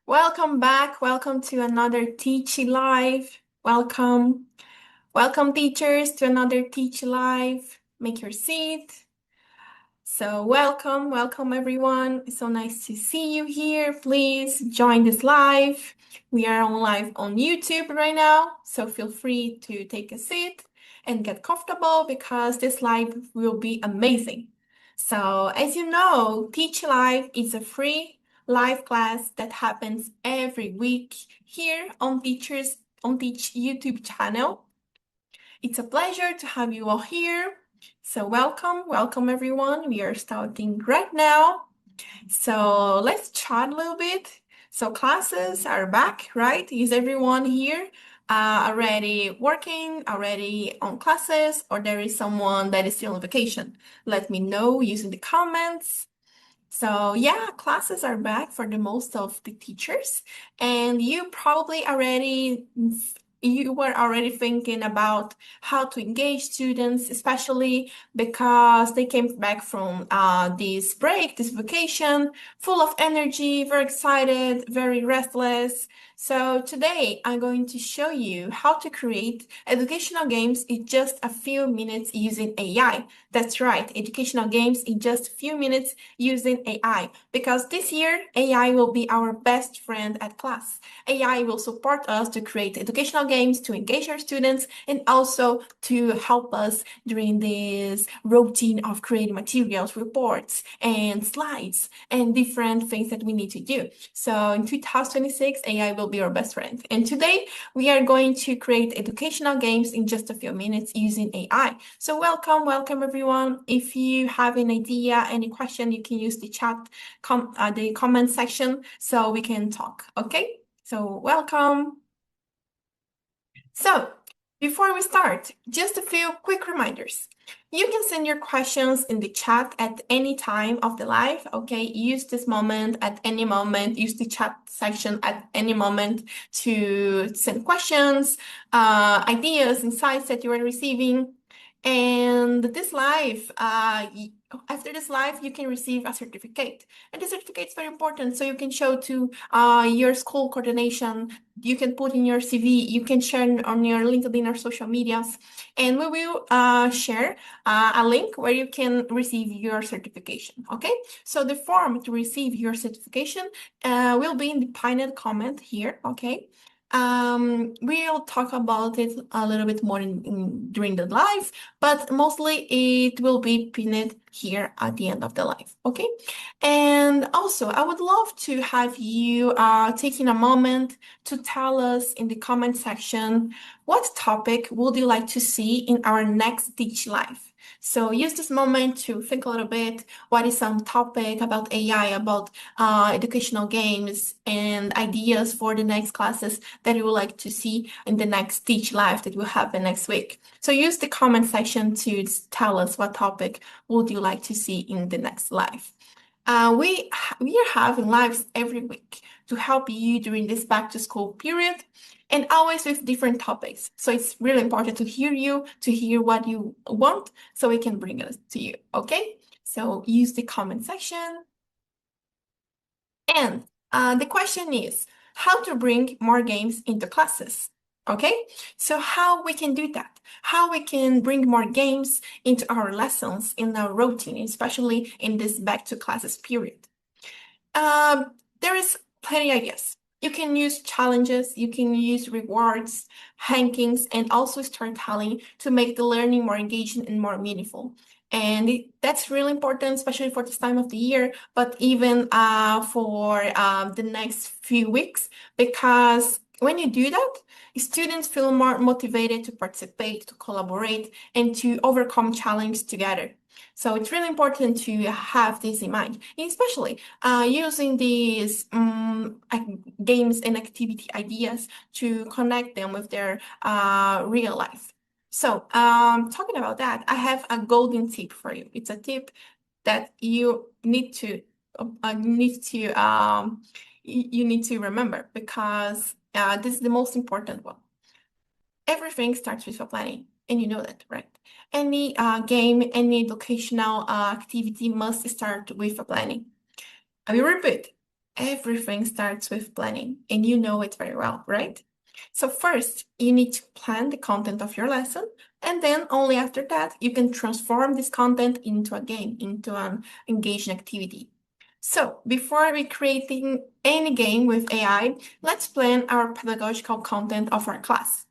Welcome back. Welcome to another Teach Live. Welcome. Welcome, teachers, to another Teach Live. Make your seat. So, welcome everyone. It's so nice to see you here. Please join this live. We are on live on YouTube right now, so feel free to take a seat and get comfortable because this live will be amazing. So, as you know, Teach Live is a free live class that happens every week here on Teach YouTube channel. It's a pleasure to have you all here. So welcome everyone. We are starting right now. So let's chat a little bit. So classes are back, right? Is everyone here already working, already on classes, or there is someone that is still on vacation? Let me know using the comments. So yeah, classes are back for the most of the teachers, and you were already thinking about how to engage students, especially because they came back from this break, this vacation, full of energy, very excited, very restless. So today I'm going to show you how to create educational games in just a few minutes using AI. That's right, educational games in just a few minutes using AI, because this year AI will be our best friend at class. AI will support us to create educational games to engage our students and also to help us during this routine of creating materials, reports, and slides, and different things that we need to do. So in 2026, AI will be our best friend. And today we are going to create educational games in just a few minutes using AI. So welcome everyone. If you have an idea, any question, you can use the chat, the comment section so we can talk, okay? So welcome. So before we start, just a few quick reminders. You can send your questions in the chat at any time of the live, okay? Use this moment at any moment, use the chat section at any moment to send questions, ideas, insights that you are receiving. And this live, after this live, you can receive a certificate. And the certificate is very important, so you can show to your school coordination. You can put in your CV, you can share on your LinkedIn or social medias, and we will share a link where you can receive your certification, okay? So the form to receive your certification will be in the pinned comment here, okay? We'll talk about it a little bit more during the live, but mostly it will be pinned here at the end of the live, okay? And also, I would love to have you taking a moment to tell us in the comment section what topic would you like to see in our next Teach Live. So use this moment to think a little bit, what is some topic about AI, about educational games and ideas for the next classes that you would like to see in the next Teach Live that will happen next week. So use the comment section to tell us what topic would you like to see in the next live. We are having lives every week to help you during this back to school period, and always with different topics. So it's really important to hear you, to hear what you want, so we can bring it to you, okay? So use the comment section. And the question is how to bring more games into classes. Okay, so how we can do that? How we can bring more games into our lessons, in our routine, especially in this back to classes period. There is plenty ideas. You can use challenges, you can use rewards, rankings, and also storytelling to make the learning more engaging and more meaningful. And that's really important, especially for this time of the year, but even for the next few weeks, because when you do that, students feel more motivated to participate, to collaborate, and to overcome challenges together. So it's really important to have this in mind, especially using these games and activity ideas to connect them with their real life. So talking about that, I have a golden tip for you. It's a tip that you need to remember, because this is the most important one. Everything starts with a planning, and you know that, right? Any game, any educational activity must start with a planning. I will repeat. everything starts with planning, and you know it very well, right? So first, you need to plan the content of your lesson, and then only after that, you can transform this content into a game, into an engaging activity. So before we creating any game with AI, let's plan our pedagogical content of our class.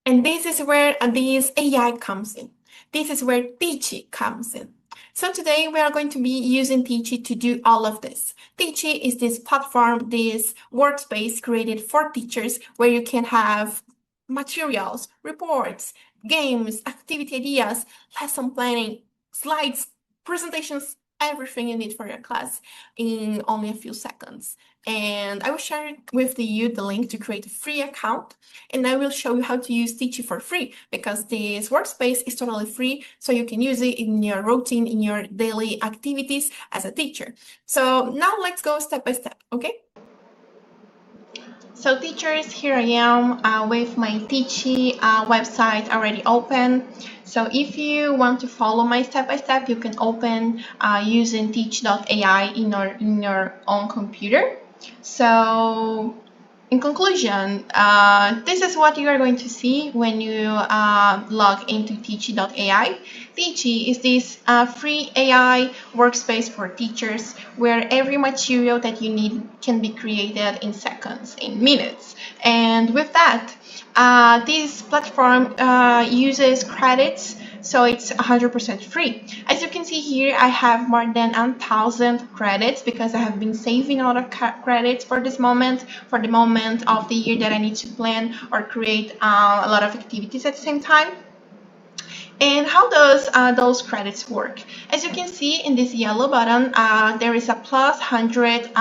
And this is where this AI comes in. This is where Teachee comes in. So today we are going to be using Teachee to do all of this. Teachee is this platform, this workspace created for teachers where you can have materials, reports, games, activity ideas, lesson planning, slides, presentations, everything you need for your class in only a few seconds. And I will share with you the link to create a free account, and I will show you how to use Teachee for free because this workspace is totally free, so you can use it in your routine, in your daily activities as a teacher. So now let's go step by step, okay? So teachers, here I am with my Teachee website already open. So if you want to follow my step-by-step, you can open using teach.ai in your own computer. So in conclusion, this is what you are going to see when you log into Teachee.ai. Teachee is this free AI workspace for teachers where every material that you need can be created in seconds, in minutes. And with that, this platform uses credits, so it's 100% free. As you can see here, I have more than 1,000 credits because I have been saving a lot of credits for this moment, for the moment of the year that I need to plan or create a lot of activities at the same time. And how does those credits work? As you can see in this yellow button, there is a plus 100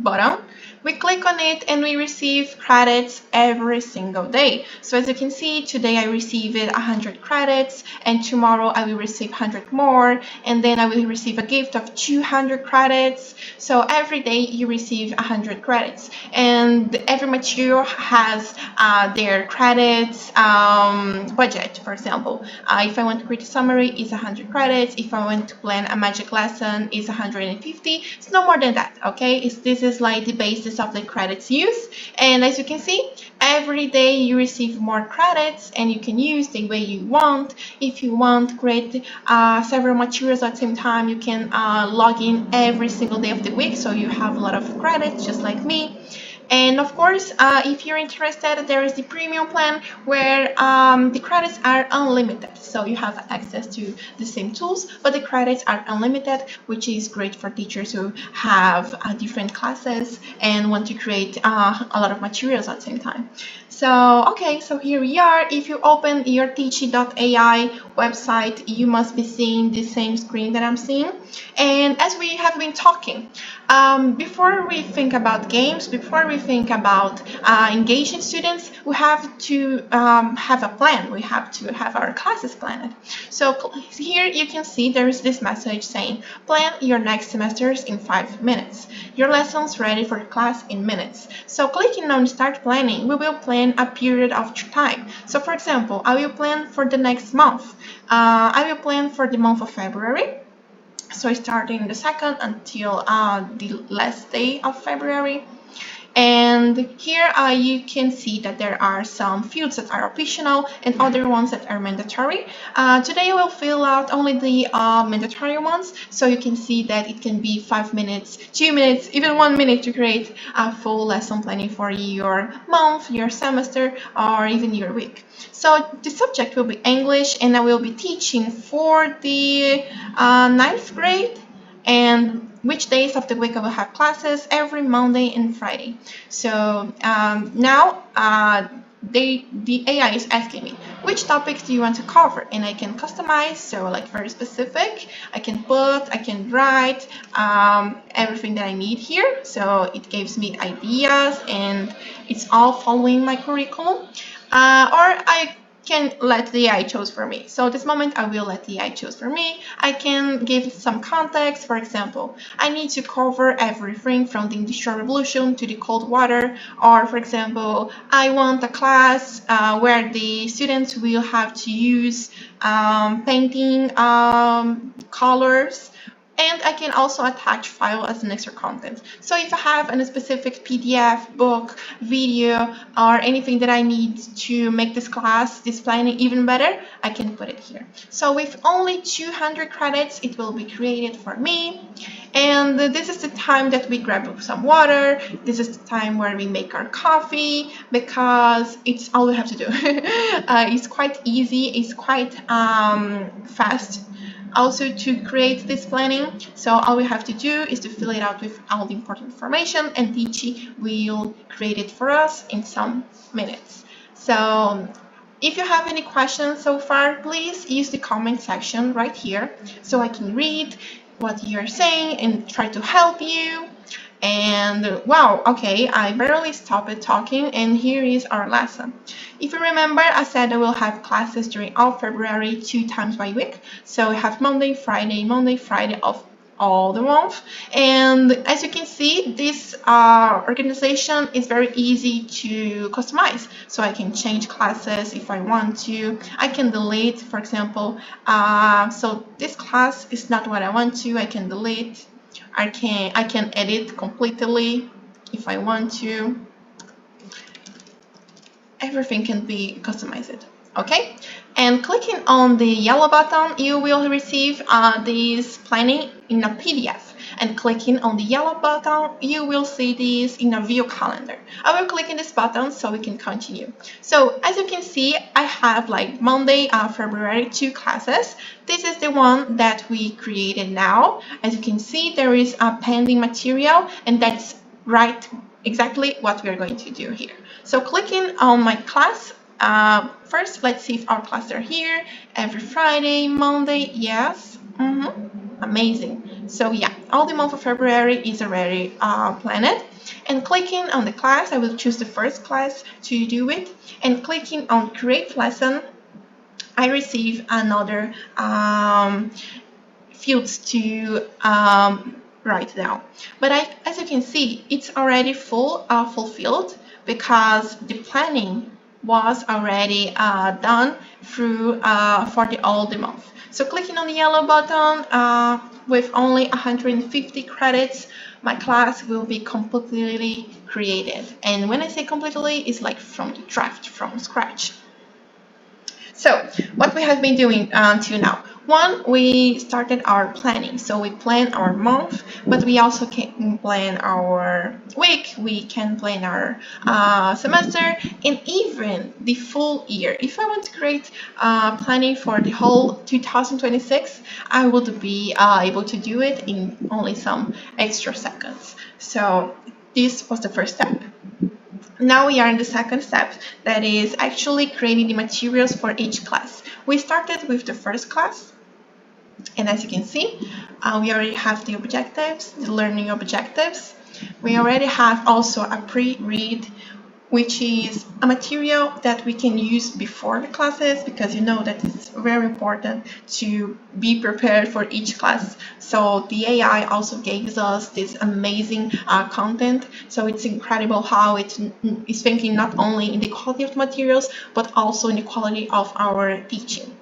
button. We click on it and we receive credits every single day. So as you can see, today I received 100 credits, and tomorrow I will receive 100 more, and then I will receive a gift of 200 credits. So every day you receive 100 credits, and every material has their credits budget. For example, if I want to create a summary, it's 100 credits. If I want to plan a magic lesson, it's 150. It's no more than that, okay? This is like the basis of the credits used. And as you can see, every day you receive more credits and you can use the way you want. If you want to create several materials at the same time, you can log in every single day of the week, so you have a lot of credits just like me. And of course, if you're interested, there is the premium plan where the credits are unlimited. So you have access to the same tools, but the credits are unlimited, which is great for teachers who have different classes and want to create a lot of materials at the same time. So, okay, so here we are. If you open your Teachee.ai website, you must be seeing the same screen that I'm seeing. And as we have been talking, before we think about games, before we think about engaging students, we have to have a plan. We have to have our classes planned. So here you can see there is this message saying, plan your next semesters in 5 minutes. Your lessons ready for class in minutes. So clicking on start planning, we will plan a period of time. So for example, I will plan for the next month. I will plan for the month of February. So starting the 2nd until the last day of February. And here you can see that there are some fields that are optional and other ones that are mandatory. Today I will fill out only the mandatory ones, so you can see that it can be 5 minutes, 2 minutes, even 1 minute to create a full lesson planning for your month, your semester, or even your week. So the subject will be English, and I will be teaching for the 9th grade, and which days of the week I will have classes every Monday and Friday. So now the AI is asking me, which topics do you want to cover? And I can customize, so like very specific. I can write everything that I need here. So it gives me ideas and it's all following my curriculum. Or I can let the AI choose for me. So this moment I will let the AI choose for me. I can give some context. For example, I need to cover everything from the Industrial Revolution to the Cold War. Or for example, I want a class where the students will have to use painting colors And I can also attach file as an extra content. So if I have a specific PDF, book, video, or anything that I need to make this class, this planning even better, I can put it here. So with only 200 credits, it will be created for me. And this is the time that we grab some water. This is the time where we make our coffee, because it's all we have to do. It's quite easy, it's quite fast also to create this planning. So all we have to do is to fill it out with all the important information, and Teachee will create it for us in some minutes. So if you have any questions so far, please use the comment section right here so I can read what you're saying and try to help you. And wow, okay, I barely stopped talking, and here is our lesson. If you remember, I said I will have classes during all February 2 times by week. So I have Monday, Friday of all the month. And as you can see, this organization is very easy to customize. So I can change classes if I want to. I can delete, for example, so this class is not what I want to, I can delete. I can edit completely if I want to. Everything can be customized. Okay, and clicking on the yellow button, you will receive this planning in a PDF. And clicking on the yellow button, you will see this in a view calendar. I will click on this button so we can continue. So as you can see, I have like Monday, February 2 classes. This is the one that we created now. As you can see, there is a pending material, and that's right exactly what we are going to do here. So clicking on my class, first let's see if our classes are here. Every Friday, Monday, yes, amazing. So yeah, all the month of February is already planned. And clicking on the class, I will choose the first class to do it. And clicking on create lesson, I receive another fields to write down. But as you can see, it's already fulfilled, because the planning was already done through for all the month. So clicking on the yellow button, with only 150 credits, my class will be completely created. And when I say completely, it's like from the draft, from scratch. So what we have been doing until now. One, we started our planning. So we plan our month, but we also can plan our week, we can plan our semester, and even the full year. If I want to create planning for the whole 2026, I would be able to do it in only some extra seconds. So this was the first step. Now we are in the second step, that is actually creating the materials for each class. We started with the first class, and as you can see, we already have the objectives, the learning objectives. We already have also a pre-read, which is a material that we can use before the classes, because you know that it's very important to be prepared for each class. So the AI also gives us this amazing content. So it's incredible how it is thinking not only in the quality of materials, but also in the quality of our teaching.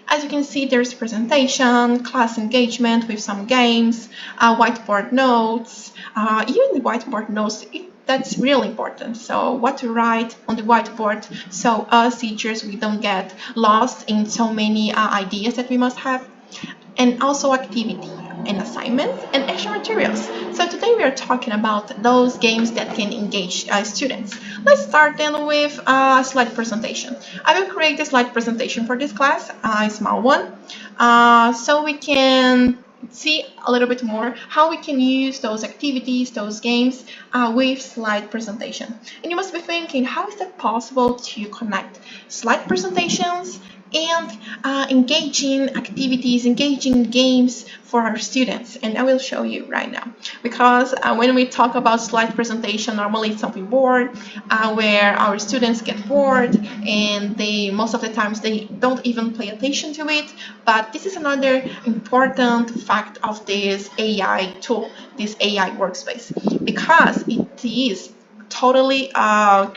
As you can see, there's presentation, class engagement with some games, whiteboard notes, even the whiteboard notes, that's really important. So what to write on the whiteboard, so us teachers, we don't get lost in so many ideas that we must have. And also activity and assignments and extra materials. So today we are talking about those games that can engage students. Let's start then with a slide presentation. I will create a slide presentation for this class, a small one, so we can see a little bit more how we can use those activities, those games with slide presentation. And you must be thinking, how is that possible to connect slide presentations and engaging activities, engaging games for our students? And I will show you right now, because when we talk about slide presentation, normally it's something bored, where our students get bored, and they most of the times they don't even pay attention to it. But this is another important fact of this AI tool, this AI workspace, because it is totally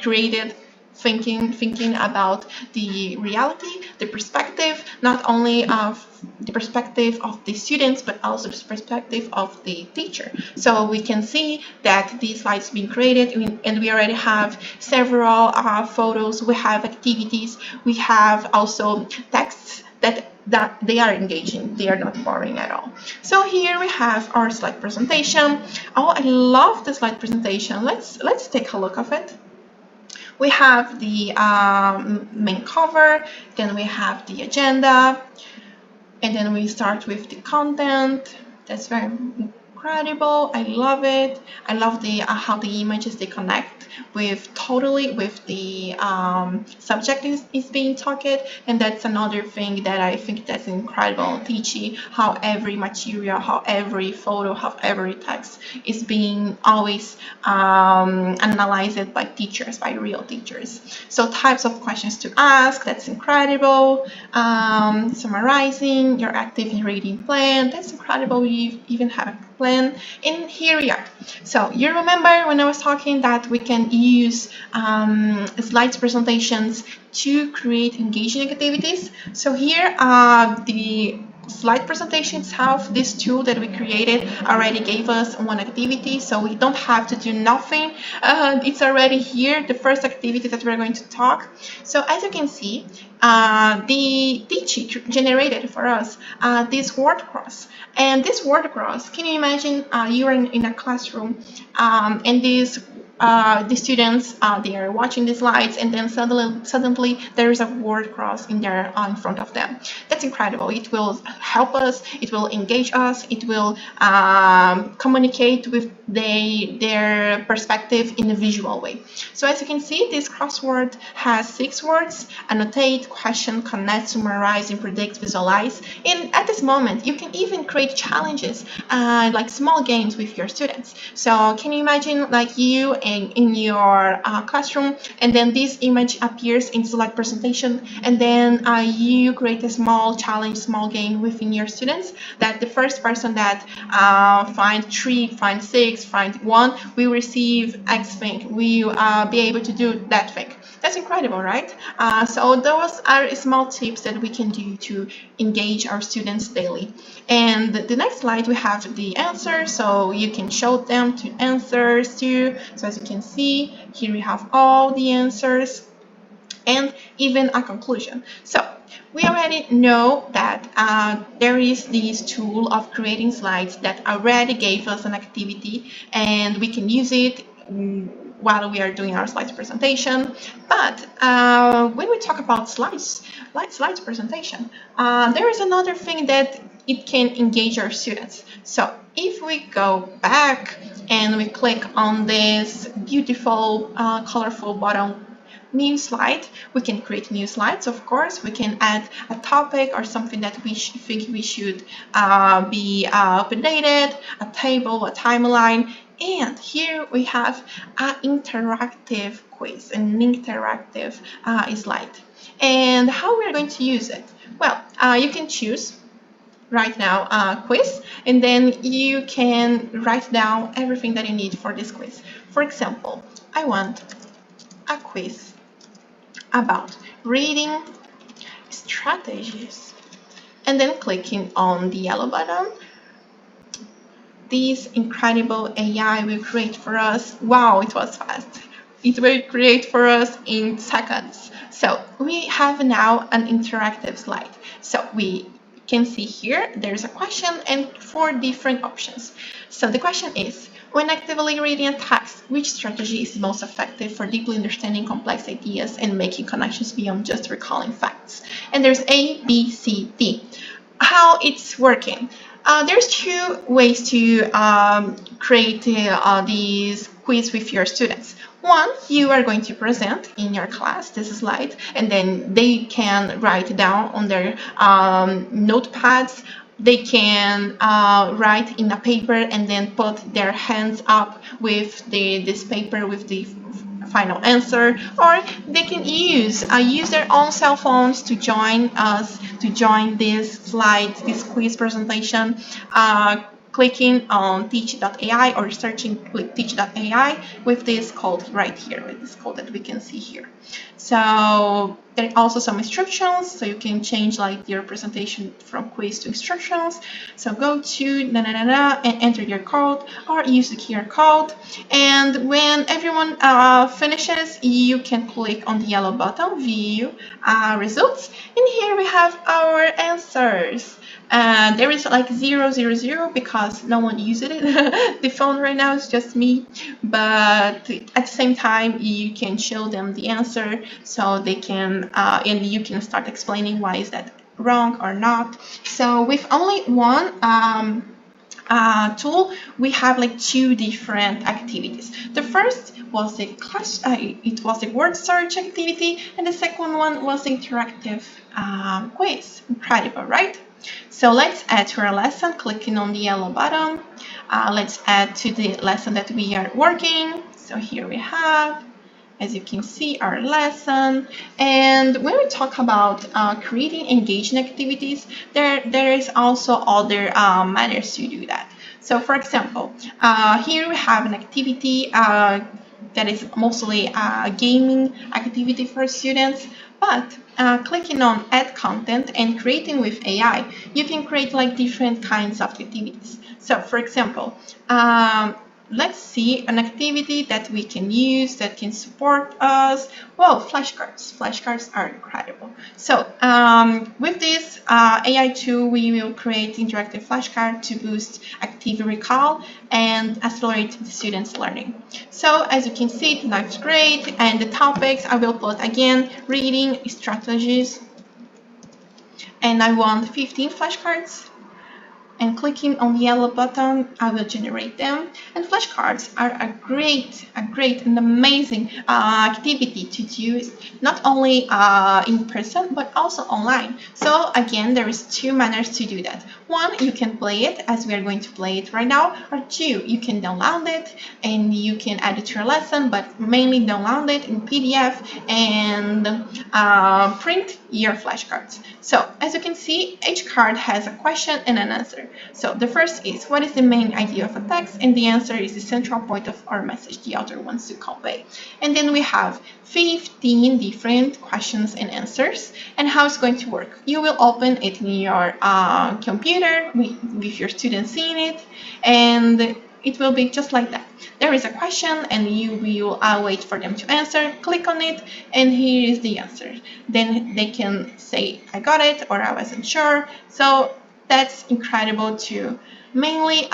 created thinking about the reality, the perspective, not only of the perspective of the students, but also the perspective of the teacher. So we can see that these slides being created, and we already have several photos, we have activities, we have also texts that they are engaging, they are not boring at all. So here we have our slide presentation. Oh, I love the slide presentation. Let's take a look of it. We have the main cover, then we have the agenda, and then we start with the content. That's very incredible. I love it. I love the how the images they connect with the subject is being taught, and that's another thing that I think that's incredible. Teaching how every material, how every photo, how every text is being always analyzed by teachers, by real teachers. So types of questions to ask, that's incredible. Summarizing your active reading plan, that's incredible. We even have a plan, and here we are. So you remember when I was talking that we can use slides presentations to create engaging activities. So here the slide presentation itself, this tool that we created already gave us one activity, so we don't have to do nothing. It's already here, the first activity that we're going to talk. So as you can see, the teacher generated for us this word cross. And this word cross, can you imagine you are in a classroom and the students they are watching the slides, and then suddenly there is a word cross in there in front of them. That's incredible. It will help us, it will engage us, it will communicate with their perspective in a visual way. So as you can see, this crossword has 6 words: annotate, question, connect, summarize, and predict, visualize. And at this moment you can even create challenges like small games with your students. So can you imagine like you in your classroom, and then this image appears in slide presentation, and then you create a small challenge, small game within your students, that the first person that find 3, find 6, find 1 will receive X thing, will be able to do that thing. That's incredible, right? So those are small tips that we can do to engage our students daily. And the next slide, we have the answers, so you can show them to answers too. So as you can see, here we have all the answers and even a conclusion. So we already know that there is this tool of creating slides that already gave us an activity, and we can use it while we are doing our slides presentation. But when we talk about slides presentation, there is another thing that it can engage our students. So if we go back and we click on this beautiful, colorful button, new slide, we can create new slides. Of course, we can add a topic or something that we think we should be updated, a table, a timeline. And here we have an interactive quiz, an interactive slide. And how we're going to use it? Well, you can choose right now a quiz, and then you can write down everything that you need for this quiz. For example, I want a quiz about reading strategies, and then clicking on the yellow button, this incredible AI will create for us. Wow, it was fast. It will create for us in seconds. So we have now an interactive slide. So we can see here there's a question and 4 different options. So the question is, when actively reading a text, which strategy is most effective for deeply understanding complex ideas and making connections beyond just recalling facts? And there's A, B, C, D. How it's working? There's 2 ways to create these quiz with your students. One, you are going to present in your class this slide, and then they can write down on their notepads. They can write in a paper and then put their hands up with this paper with the final answer, or they can use their own cell phones to join us, to join this slide, this quiz presentation, clicking on teach.ai or searching teach.ai with this code right here, with this code that we can see here. So there are also some instructions, so you can change like your presentation from quiz to instructions. So go to and enter your code or use the QR code. And when everyone finishes, you can click on the yellow button, view results. And here we have our answers. There is like 000 because no one uses it. The phone right now is just me, but at the same time you can show them the answer so they can and you can start explaining why is that wrong or not. So with only one tool, we have like two different activities. The first was a class, it was a word search activity, and the second one was the interactive quiz. Incredible, right? So let's add to our lesson, clicking on the yellow button. Let's add to the lesson that we are working. So here we have, as you can see, our lesson. And when we talk about creating engaging activities, there is also other manners to do that. So for example, here we have an activity that is mostly a gaming activity for students, but clicking on add content and creating with AI, you can create like different kinds of activities. So for example, let's see an activity that we can use that can support us. Well, flashcards. Flashcards are incredible. So with this AI tool, we will create interactive flashcard to boost active recall and accelerate the students' learning. So as you can see, it looks great. And the topics I will put again, reading strategies. And I want 15 flashcards. And clicking on the yellow button, I will generate them. And flashcards are a great and amazing activity to do, not only in person, but also online. So again, there is two manners to do that. One, you can play it as we are going to play it right now, or two, you can download it and you can add it to your lesson, but mainly download it in PDF and print your flashcards. So as you can see, each card has a question and an answer. So the first is, what is the main idea of a text? And the answer is the central point of our message the author wants to convey. And then we have 15 different questions and answers. And how it's going to work. You will open it in your computer with your students seeing it, and it will be just like that. There is a question and you will wait for them to answer, click on it, and here is the answer. Then they can say, I got it, or I wasn't sure. So that's incredible to mainly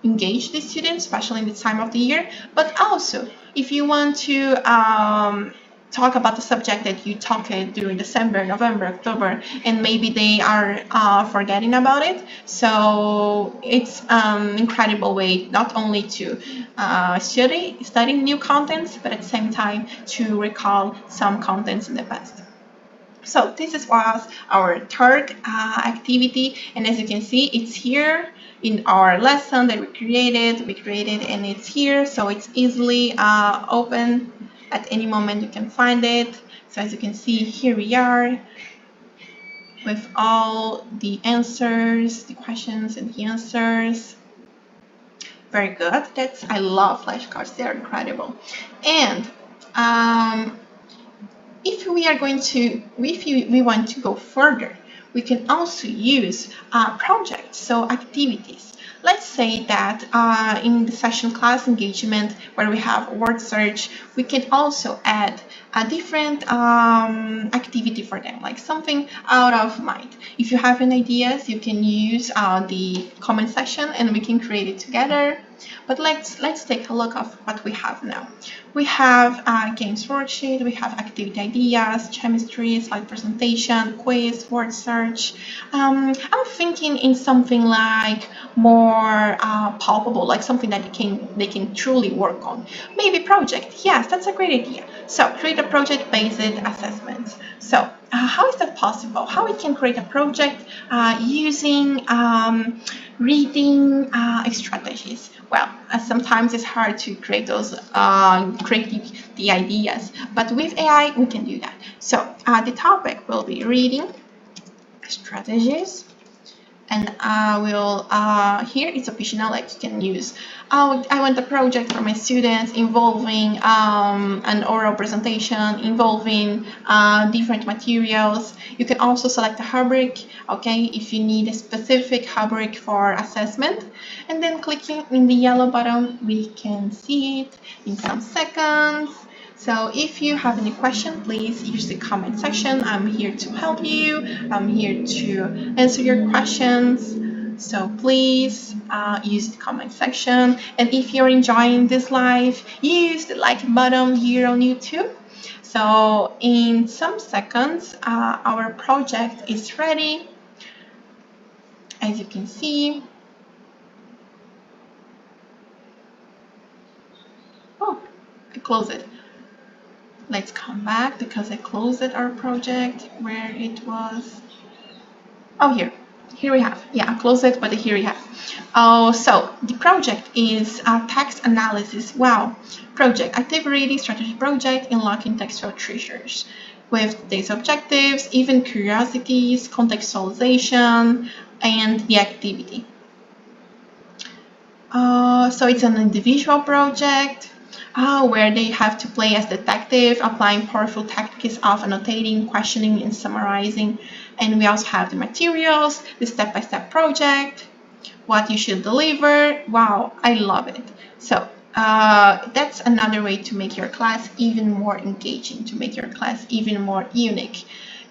engage the students, especially in this time of the year, but also if you want to talk about the subject that you talked during December, November, October, and maybe they are forgetting about it. So it's an incredible way not only to study new contents, but at the same time to recall some contents in the past. So this was our third activity, and as you can see, it's here in our lesson that we created, and it's here, so it's easily open. At any moment you can find it. So as you can see, here we are with all the answers, the questions and the answers. Very good. I love flashcards, they're incredible. And if we want to go further, we can also use projects, so activities. Let's say that in the session class engagement where we have word search, we can also add a different activity for them, like something out of mind. If you have any ideas, you can use the comment section and we can create it together. But let's take a look of what we have now. We have games worksheet, we have activity ideas, chemistry, slide presentation, quiz, word search. I'm thinking in something like more palpable, like something that they can truly work on. Maybe project. Yes, that's a great idea. So create a project-based assessment. So how is that possible? How we can create a project using reading strategies? Well, sometimes it's hard to create those create the ideas, but with AI we can do that. So the topic will be reading strategies, and I will, here it's optional, like you can use, oh, I want a project for my students involving an oral presentation, involving different materials. You can also select a rubric, okay, if you need a specific rubric for assessment, and then clicking in the yellow button, we can see it in some seconds. So if you have any question, please use the comment section. I'm here to help you. I'm here to answer your questions. So please use the comment section. And if you're enjoying this live, use the like button here on YouTube. So in some seconds, our project is ready. As you can see. Oh, I closed it. Let's come back because I closed our project where it was. Oh, here we have. Yeah, I closed it, but here we have. Oh, so the project is a text analysis. Wow, project, active reading strategy project, unlocking textual treasures with these objectives, even curiosities, contextualization, and the activity. So it's an individual project where they have to play as detective, applying powerful tactics of annotating, questioning, and summarizing. And we also have the materials, the step-by-step project, what you should deliver. Wow, I love it. So that's another way to make your class even more engaging, to make your class even more unique.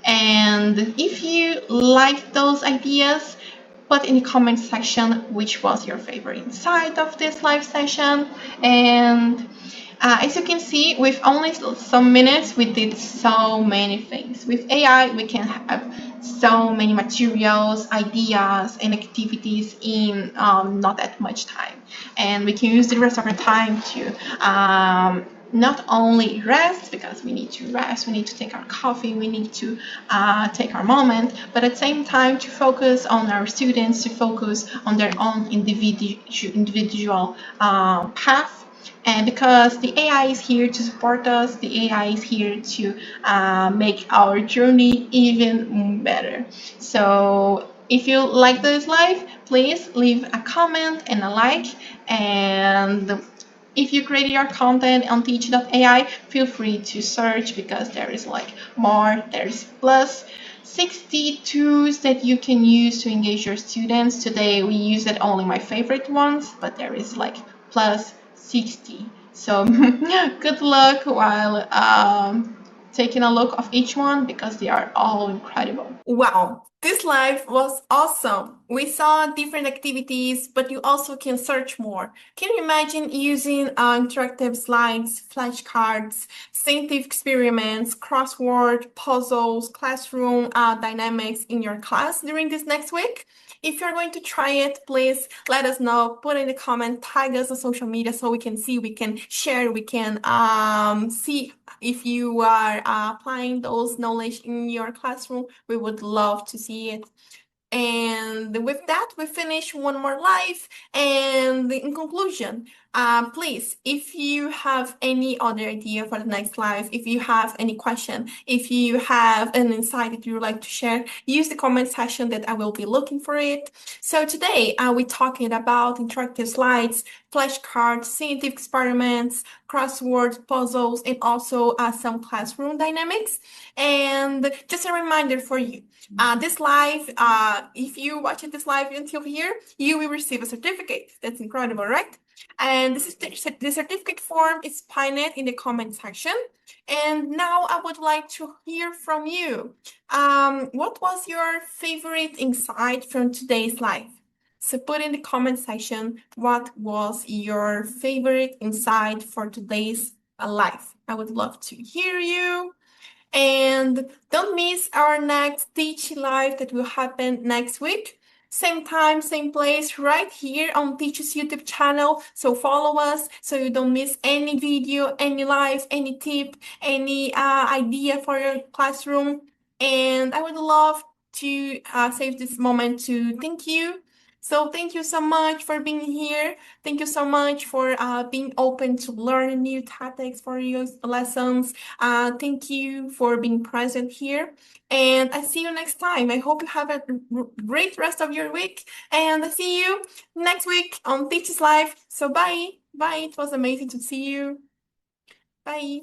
And if you like those ideas, put in the comment section which was your favorite insight of this live session. And as you can see, with only some minutes, we did so many things. With AI, we can have so many materials, ideas, and activities in not that much time. And we can use the rest of our time to not only rest, because we need to rest, we need to take our coffee, we need to take our moment, but at the same time to focus on our students, to focus on their own individual path. And because the AI is here to support us, the AI is here to make our journey even better. So if you like this live, please leave a comment and a like. And if you create your content on teach.ai, feel free to search because there is like more, there's plus 60 tools that you can use to engage your students. Today we used only my favorite ones, but there is like plus 60. So good luck while taking a look of each one because they are all incredible. Wow, this live was awesome. We saw different activities, but you also can search more. Can you imagine using interactive slides, flashcards, scientific experiments, crossword, puzzles, classroom dynamics in your class during this next week? If you're going to try it, please let us know. Put in the comment, tag us on social media so we can see, we can share, we can see if you are applying those knowledge in your classroom. We would love to see it. And with that, we finish one more live. And in conclusion, please, if you have any other idea for the next live, if you have any question, if you have an insight that you would like to share, use the comment section that I will be looking for it. So today, we're talking about interactive slides, flashcards, scientific experiments, crossword puzzles, and also some classroom dynamics. And just a reminder for you, this live, if you watch this live until here, you will receive a certificate. That's incredible, right? And the certificate form is pinned in the comment section. And now I would like to hear from you. What was your favorite insight from today's live? So put in the comment section what was your favorite insight for today's live. I would love to hear you. And don't miss our next Teach Live that will happen next week. Same time, same place, right here on Teach's YouTube channel. So follow us so you don't miss any video, any live, any tip, any idea for your classroom. And I would love to save this moment to thank you So thank you so much for being here. Thank you so much for being open to learn new tactics for your lessons. Thank you for being present here. And I see you next time. I hope you have a great rest of your week. And I see you next week on Teachers Live. So bye. Bye. It was amazing to see you. Bye.